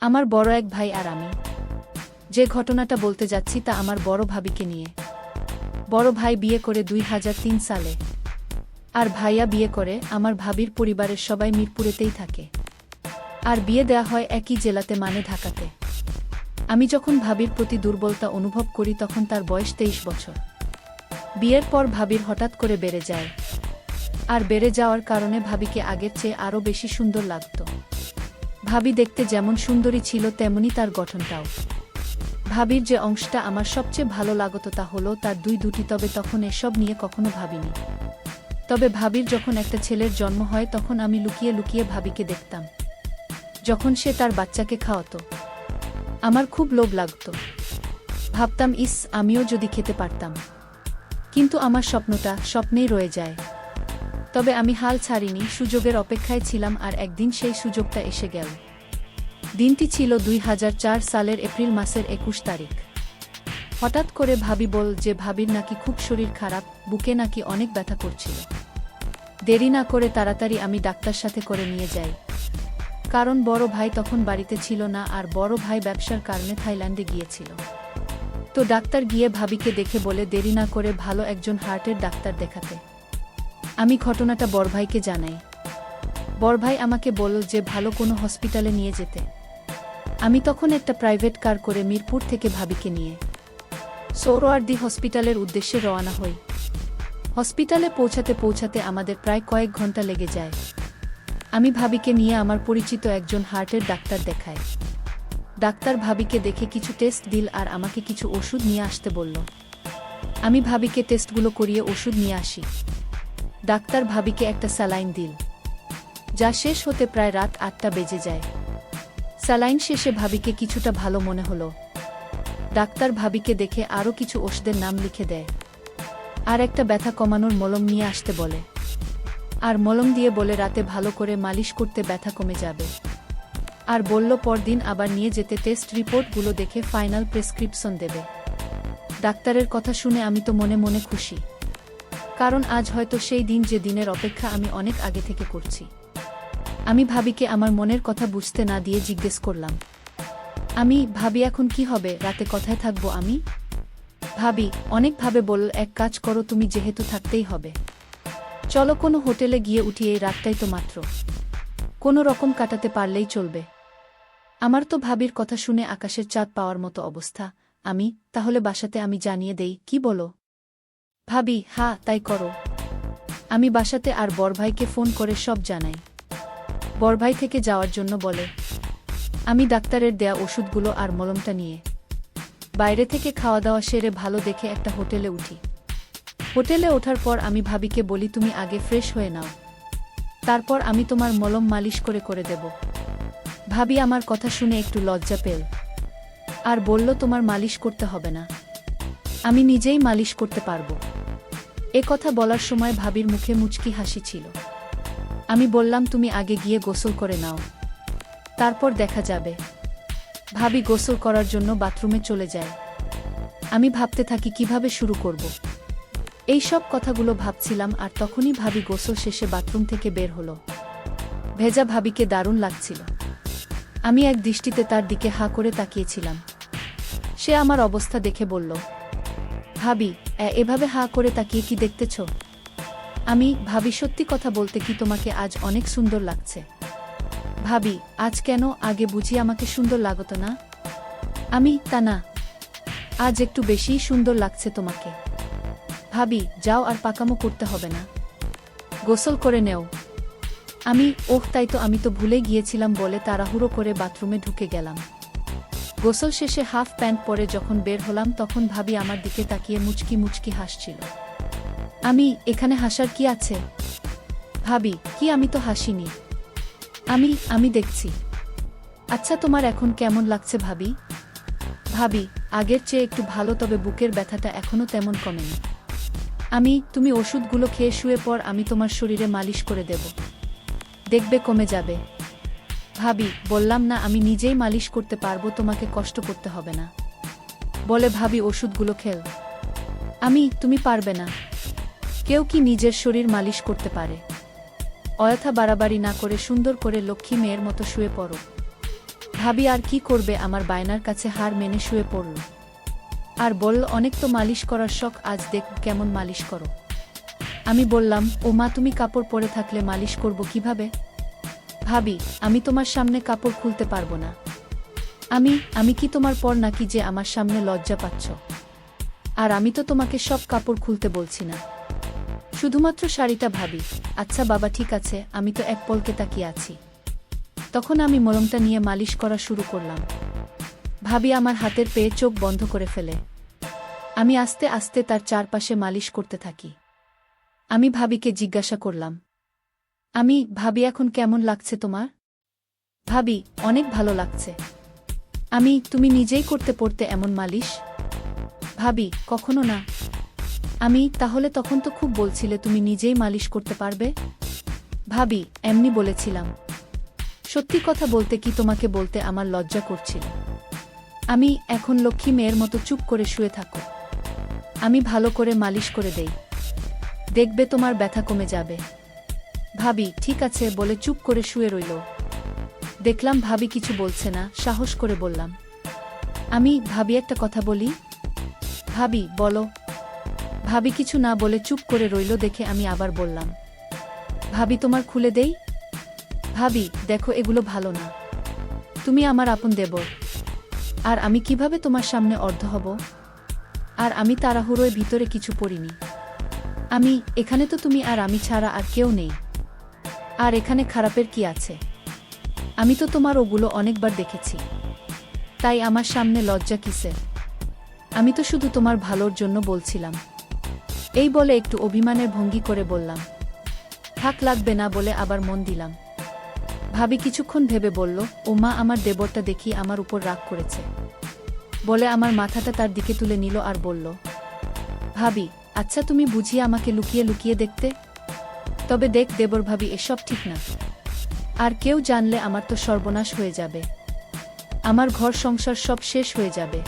আমার বড় এক ভাই আর আমি যে ঘটনাটা বলতে যাচ্ছি তা আমার বড় ভাবিকে নিয়ে। বড় ভাই বিয়ে করে 2003 সালে, আর ভাইয়া বিয়ে করে আমার ভাবির পরিবারের সবাই মিরপুরেতেই থাকে। আর বিয়ে দেয়া হয় একই জেলাতে, মানে ঢাকাতে। আমি যখন ভাবির প্রতি দুর্বলতা অনুভব করি তখন তার বয়স 23 বছর। বিয়ের পর ভাবির হঠাৎ করে বেড়ে যায়, আর বেড়ে যাওয়ার কারণে ভাবিকে আগের চেয়ে আরও বেশি সুন্দর লাগত। ভাবি দেখতে যেমন সুন্দরী ছিল তেমনি তার গঠনটাও। ভাবির যে অংশটা আমার সবচেয়ে ভালো লাগত তা হলো তার দুটি, তবে তখন এসব নিয়ে কখনো ভাবিনি। তবে ভাবির যখন একটা ছেলের জন্ম হয় তখন আমি লুকিয়ে লুকিয়ে ভাবিকে দেখতাম যখন সে তার বাচ্চাকে খাওয়াতো। আমার খুব লোভ লাগত, ভাবতাম ইস, আমিও যদি খেতে পারতাম। কিন্তু আমার স্বপ্নটা স্বপ্নেই রয়ে যায়। তবে আমি হাল ছাড়িনি, সুযোগের অপেক্ষায় ছিলাম, আর একদিন সেই সুযোগটা এসে গেল। দিনটি ছিল 2004 সালের এপ্রিল মাসের 21 তারিখ। হঠাৎ করে ভাবি বল যে ভাবির নাকি খুব শরীর খারাপ, বুকে নাকি অনেক ব্যথা করছিল। দেরি না করে তাড়াতাড়ি আমি ডাক্তার সাথে করে নিয়ে যাই, কারণ বড় ভাই তখন বাড়িতে ছিল না, আর বড় ভাই ব্যবসার কারণে থাইল্যান্ডে গিয়েছিল। তো ডাক্তার গিয়ে ভাবিকে দেখে বলে দেরি না করে ভালো একজন হার্টের ডাক্তার দেখাতে। আমি ঘটনাটা বড়ভাইকে জানাই। বড়ভাই আমাকে বলল যে ভালো কোনো হসপিটালে নিয়ে যেতে। আমি তখন একটা প্রাইভেট কার করে মিরপুর থেকে ভাবিকে নিয়ে সোহরাওয়ার্দী হসপিটালের উদ্দেশ্যে রওনা হই। হসপিটালে পৌঁছাতে পৌঁছাতে আমাদের প্রায় কয়েক ঘন্টা লেগে যায়। আমি ভাবিকে নিয়ে আমার পরিচিত একজন হার্টের ডাক্তার দেখাই। ডাক্তার ভাবিকে দেখে কিছু টেস্ট দিল আর আমাকে কিছু ওষুধ নিয়ে আসতে বলল। আমি ভাবিকে টেস্টগুলো করিয়ে ওষুধ নিয়ে আসি। ডাক্তার ভাবিকে একটা স্যালাইন দিল, যা শেষ হতে প্রায় রাত 8টা বেজে যায়। স্যালাইন শেষে ভাবিকে কিছুটা ভালো মনে হলো। ডাক্তার ভাবিকে দেখে আরও কিছু ওষুধের নাম লিখে দেয়, আর একটা ব্যথা কমানোর মলম নিয়ে আসতে বলে। আর মলম দিয়ে বলে রাতে ভালো করে মালিশ করতে ব্যথা কমে যাবে। আর বলল পরদিন আবার নিয়ে যেতে টেস্ট রিপোর্টগুলো দেখে ফাইনাল প্রেসক্রিপশন দেবে। ডাক্তারের কথা শুনে আমি তো মনে মনে খুশি, কারণ আজ হয়তো সেই দিন যে দিনের অপেক্ষা আমি অনেক আগে থেকে করছি। আমি ভাবিকে আমার মনের কথা বুঝতে না দিয়ে জিজ্ঞেস করলাম, আমি ভাবি এখন কি হবে, রাতে কোথায় থাকবো আমি? ভাবি অনেকভাবে বলল, এক কাজ করো, তুমি যেহেতু থাকতেই হবে, চলো কোনো হোটেলে গিয়ে উঠি, এই রাতটাই তো মাত্র, কোনো রকম কাটাতে পারলেই চলবে। আমার তো ভাবির কথা শুনে আকাশের চাঁদ পাওয়ার মতো অবস্থা। আমি তাহলে বাসাতে আমি জানিয়ে দেই, কি বলো? ভাবি হ্যাঁ তাই করো। আমি বাসাতে আর বড়ভাইকে ফোন করে সব জানাই। বড়ভাই থেকে যাওয়ার জন্য বলে। আমি ডাক্তারের দেয়া ওষুধগুলো আর মলমটা নিয়ে বাইরে থেকে খাওয়া দাওয়া সেরে ভালো দেখে একটা হোটেলে উঠি। হোটেলে ওঠার পর আমি ভাবিকে বলি, তুমি আগে ফ্রেশ হয়ে নাও, তারপর আমি তোমার মলম মালিশ করে করে দেব। ভাবি আমার কথা শুনে একটু লজ্জা পেল, আর বলল, তোমার মালিশ করতে হবে না, আমি নিজেই মালিশ করতে পারবো। এ কথা বলার সময় ভাবির মুখে মুচকি হাসি ছিল। আমি বললাম, তুমি আগে গিয়ে গোসল করে নাও, তারপর দেখা যাবে। ভাবি গোসল করার জন্য বাথরুমে চলে যায়। আমি ভাবতে থাকি কিভাবে শুরু করব। এই সব কথাগুলো ভাবছিলাম, আর তখনই ভাবি গোসল শেষে বাথরুম থেকে বের হলো। ভেজা ভাবিকে দারুণ লাগছিল। আমি এক দৃষ্টিতে তার দিকে হাঁ করে তাকিয়েছিলাম। সে আমার অবস্থা দেখে বলল, ভাবি এভাবে হাঁ করে তাকিয়ে কি দেখতেছ? আমি ভাবি সত্যি কথা বলতে কি তোমাকে আজ অনেক সুন্দর লাগছে। ভাবি আজ কেন, আগে বুঝি আমাকে সুন্দর লাগতো না? আমি তা না, আজ একটু বেশিই সুন্দর লাগছে তোমাকে। ভাবি যাও, আর পাকামো করতে হবে না, গোসল করে নেও। আমি ওহ তাই তো, আমি তো ভুলে গিয়েছিলাম বলে তাড়াহুড়ো করে বাথরুমে ঢুকে গেলাম। গোসল শেষে হাফ প্যান্ট পরে যখন বের হলাম তখন ভাবি আমার দিকে তাকিয়ে মুচকি মুচকি হাসছিল। আমি এখানে হাসার কি আছে? ভাবি কি, আমি তো হাসিনি। আমি দেখছি। আচ্ছা তোমার এখন কেমন লাগছে ভাবি? ভাবি আগের চেয়ে একটু ভালো, তবে বুকের ব্যথাটা এখনো তেমন কমেনি। তুমি ওষুধগুলো খেয়ে শুয়ে পর, আমি তোমার শরীরে মালিশ করে দেব, দেখবে কমে যাবে। ভাবি বললাম না, আমি নিজেই মালিশ করতে পারবো, তোমাকে কষ্ট করতে হবে না। বলে ভাবি ওষুধগুলো খেল। তুমি পারবে না। কেউ কি নিজের শরীর মালিশ করতে পারে? অযথা বাড়াবাড়ি না করে সুন্দর করে লক্ষ্মী মেয়ের মতো শুয়ে পড়ো। ভাবি আর কি করবে, আমার বায়নার কাছে হার মেনে শুয়ে পড়ল আর বলল, অনেক তো মালিশ করার শখ, আজ দেখ কেমন মালিশ করো। আমি বললাম, ও মা, তুমি কাপড় পরে থাকলে মালিশ করব কিভাবে? ভাবি, আমি তোমার সামনে কাপড় খুলতে পারবো না। আমি কি তোমার পর নাকি যে আমার সামনে লজ্জা পাচ্ছ? আর আমি তো তোমাকে সব কাপড় খুলতে বলছি না, শুধুমাত্র শাড়িটা। ভাবি, আচ্ছা বাবা ঠিক আছে, আমি তো এক পলকে তাকিয়ে আছি। তখন আমি মলমটা নিয়ে মালিশ করা শুরু করলাম। ভাবি আমার হাতের পেয়ে চোখ বন্ধ করে ফেলে। আমি আস্তে আস্তে তার চারপাশে মালিশ করতে থাকি। আমি ভাবিকে জিজ্ঞাসা করলাম, ভাবি এখন কেমন লাগছে তোমার? ভাবি, অনেক ভালো লাগছে। তুমি নিজেই করতে পড়তে এমন মালিশ? ভাবি, কখনো না। তাহলে তখন তো খুব বলছিলে তুমি নিজেই মালিশ করতে পারবে। ভাবি, এমনি বলেছিলাম। সত্যি কথা বলতে কি তোমাকে বলতে আমার লজ্জা করছিল। এখন লক্ষ্মী মেয়ের মতো চুপ করে শুয়ে থাকো, আমি ভালো করে মালিশ করে দেই, দেখবে তোমার ব্যথা কমে যাবে। ভাবি, ঠিক আছে বলে চুপ করে শুয়ে রইল। দেখলাম ভাবি কিছু বলছে না, সাহস করে বললাম, ভাবি একটা কথা বলি। ভাবি, বলো। ভাবি কিছু না বলে চুপ করে রইল দেখে আমি আবার বললাম, ভাবি তোমার খুলে দেই। ভাবি, দেখো এগুলো ভালো না, তুমি আমার আপন দেবর, আর আমি কিভাবে তোমার সামনে অর্ধ হব? আর আমি তাড়াহুড়োয় ভিতরে কিছু পড়িনি। এখানে তো তুমি আর আমি ছাড়া আর কেউ নেই। আর এখানে খারাপের কি আছে? আমি তো তোমার ওগুলো অনেকবার দেখেছি, তাই আমার সামনে লজ্জা কিসের? আমি তো শুধু তোমার ভালোর জন্য বলছিলাম। এই বলে একটু অভিমানের ভঙ্গি করে বললাম, থাক লাগবে না বলে আবার মন দিলাম। ভাবি কিছুক্ষণ ভেবে বলল, ও মা, আমার দেবরটা দেখি আমার উপর রাগ করেছে। বলে আমার মাথাটা তার দিকে তুলে নিল আর বলল, ভাবি, আচ্ছা তুমি বুঝিয়ে আমাকে লুকিয়ে লুকিয়ে দেখতে? তবে দেখ দেবর ভাবি, এসব ঠিক না। আর কেউ জানলে আমার তো সর্বনাশ হয়ে যাবে, আমার ঘর সংসার সব শেষ হয়ে যাবে।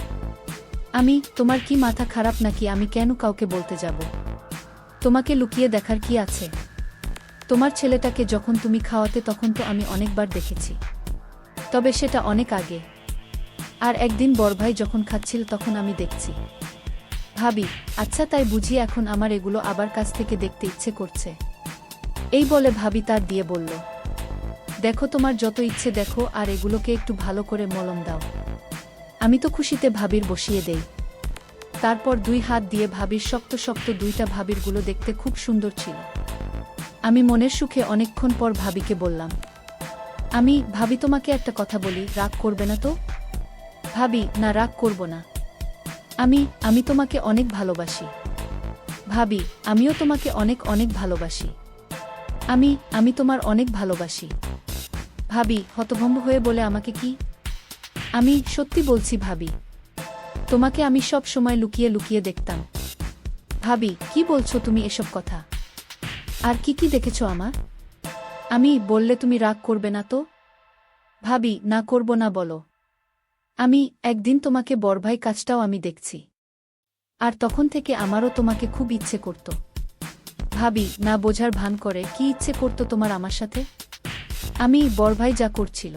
তোমার কি মাথা খারাপ নাকি? আমি কেন কাউকে বলতে যাব? তোমাকে লুকিয়ে দেখার কি আছে? তোমার ছেলেটাকে যখন তুমি খাওয়াতে তখন তো আমি অনেকবার দেখেছি, তবে সেটা অনেক আগে। আর একদিন বড়ভাই যখন খাচ্ছিল তখন আমি দেখছি। ভাবি, আচ্ছা তাই বুঝি এখন আমার এগুলো আবার কাছ থেকে দেখতে ইচ্ছে করছে? এই বলে ভাবি তার দিয়ে বলল, দেখো তোমার যত ইচ্ছে দেখো, আর এগুলোকে একটু ভালো করে মলম দাও। আমি তো খুশিতে ভাবির বসিয়ে দেই। তারপর দুই হাত দিয়ে ভাবির শক্ত শক্ত দুইটা ভাবিরগুলো দেখতে খুব সুন্দর ছিল। আমি মনের সুখে অনেকক্ষণ পর ভাবিকে বললাম, ভাবি তোমাকে একটা কথা বলি, রাগ করবে না তো? ভাবি, না রাগ করব না। আমি তোমাকে অনেক ভালোবাসি। ভাবি, আমিও তোমাকে অনেক অনেক ভালোবাসি। আমি তোমার অনেক ভালোবাসি। ভাবি হতভম্ব হয়ে বলে, আমাকে কি? সত্যি বলছি ভাবি, তোমাকে আমি সব সময় লুকিয়ে লুকিয়ে দেখতাম। ভাবি, কি বলছো তুমি এসব কথা? আর কি কি দেখেছো আমার? বললে তুমি রাগ করবে না তো? ভাবি, না করব না বলো। একদিন তোমাকে বড়ভাই কাজটাও আমি দেখছি, আর তখন থেকে আমারও তোমাকে খুব ইচ্ছে করত। ভাবি, না বোঝার ভান করে, কি ইচ্ছে করত তোমার আমার সাথে? বড়ভাই যা করছিল।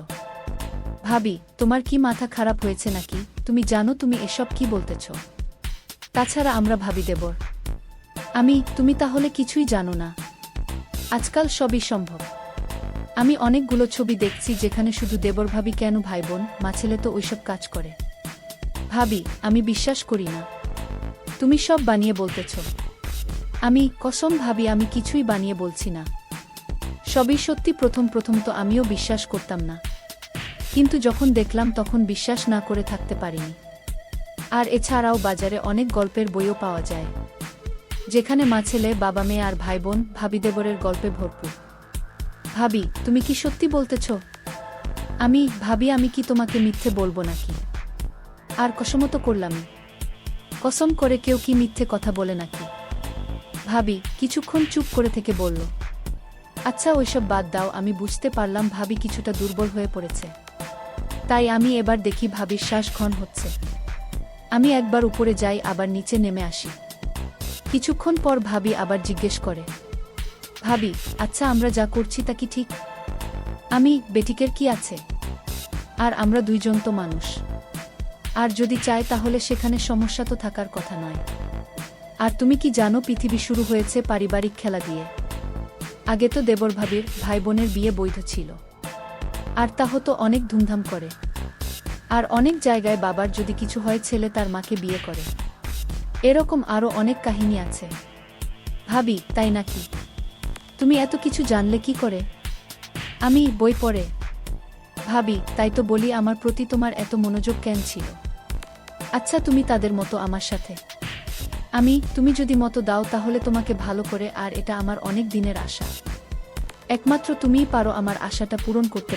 ভাবি, তোমার কি মাথা খারাপ হয়েছে নাকি? তুমি জানো তুমি এসব কি বলতেছ? তাছাড়া আমরা ভাবি দেবর। তুমি তাহলে কিছুই জানো না। আজকাল সবই সম্ভব। অনেকগুলো ছবি দেখছি যেখানে শুধু দেবর ভাবি, কেন ভাই বোন মা ছেলে তো ওইসব কাজ করে। ভাবি, আমি বিশ্বাস করি না, তুমি সব বানিয়ে বলতেছ। কসম ভাবি, আমি কিছুই বানিয়ে বলছি না, সবই সত্যি। প্রথম প্রথম তো আমিও বিশ্বাস করতাম না, কিন্তু যখন দেখলাম তখন বিশ্বাস না করে থাকতে পারিনি। আর এছাড়াও বাজারে অনেক গল্পের বইও পাওয়া যায়, যেখানে মা ছেলে, বাবা মেয়ে আর ভাই বোন ভাবি দেবরের গল্পে ভরপুর। ভাবি, তুমি কি সত্যি বলতেছ? ভাবি, আমি কি তোমাকে মিথ্যে বলবো নাকি? আর কসমও তো করলামই। কসম করে কেউ কি মিথ্যে কথা বলে নাকি? ভাবি কিছুক্ষণ চুপ করে থেকে বলল, আচ্ছা ওইসব বাদ দাও। আমি বুঝতে পারলাম ভাবি কিছুটা দুর্বল হয়ে পড়েছে, তাই আমি এবার দেখি ভাবির শ্বাস ঘন হচ্ছে। আমি একবার উপরে যাই, আবার নিচে নেমে আসি। কিছুক্ষণ পর ভাবি আবার জিজ্ঞেস করে, ভাবি, আচ্ছা আমরা যা করছি তা কি ঠিক? বেটিকের কি আছে? আর আমরা দুইজন তো মানুষ। আর যদি চায় তাহলে সেখানে সমস্যা তো থাকার কথা নয়। আর তুমি কি জানো, পৃথিবী শুরু হয়েছে পারিবারিক খেলা দিয়ে। আগে তো দেবর ভাবির ভাই বোনের বিয়ে বৈধ ছিল, আর তা হতো অনেক ধুমধাম করে। আর অনেক জায়গায় বাবার যদি কিছু হয় ছেলে তার মাকে বিয়ে করে। এরকম আরও অনেক কাহিনী আছে। ভাবি, তাই নাকি? তুমি এত কিছু জানলে কি করে? আমি বই পড়ে। ভাবি, তাই তো বলি আমার প্রতি তোমার এত মনোযোগ কেন ছিল? আচ্ছা, তুমি তাদের মতো আমার সাথে। তুমি যদি মতো দাও তাহলে তোমাকে ভালো করে, আর এটা আমার অনেক দিনের আশা। একমাত্র তুমিই পারো আমার আশাটা পূরণ করতে।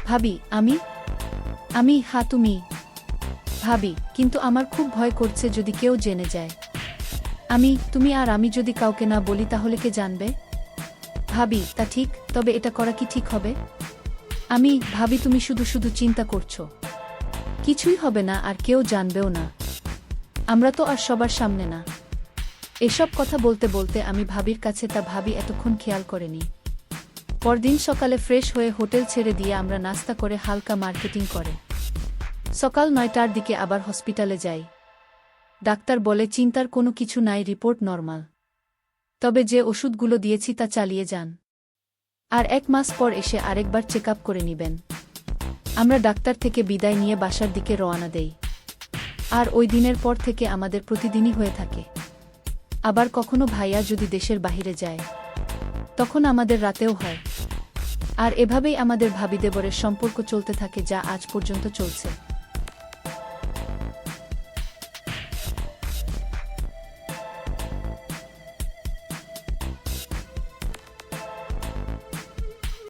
ভাবি, হ্যাঁ তুমি। ভাবি, কিন্তু আমার খুব ভয় করছে যদি কেউ জেনে যায়। তুমি আর আমি যদি কাউকে না বলি তাহলে কে জানবে? ভাবি, তা ঠিক, তবে এটা করা কি ঠিক হবে? ভাবি, তুমি শুধু শুধু চিন্তা করছো। কিছুই হবে না, আর কেউ জানবেও না। আমরা তো আর সবার সামনে না। এসব কথা বলতে বলতে আমি ভাবির কাছে, তা ভাবি এতক্ষণ খেয়াল করেনি। পরদিন সকালে ফ্রেশ হয়ে হোটেল ছেড়ে দিয়ে আমরা নাস্তা করে হালকা মার্কেটিং করে সকাল 9টার দিকে আবার হসপিটালে যাই। ডাক্তার বলে চিন্তার কোনো কিছু নাই, রিপোর্ট নরমাল। তবে যে ওষুধগুলো দিয়েছি তা চালিয়ে যান। আর 1 মাস পর এসে আরেকবার চেক আপ করে নিবেন। আমরা ডাক্তার থেকে বিদায় নিয়ে বাসার দিকে রওনা দেই। আর ওই দিনের পর থেকে আমাদের প্রতিদিনই হয়ে থাকে। আবার কখনো ভাইয়া যদি দেশের বাহিরে যায় তখন আমাদের রাতেও হয়। আর এভাবেই আমাদের ভাবি দেবরের সম্পর্ক চলতে থাকে, যা আজ পর্যন্ত চলছে।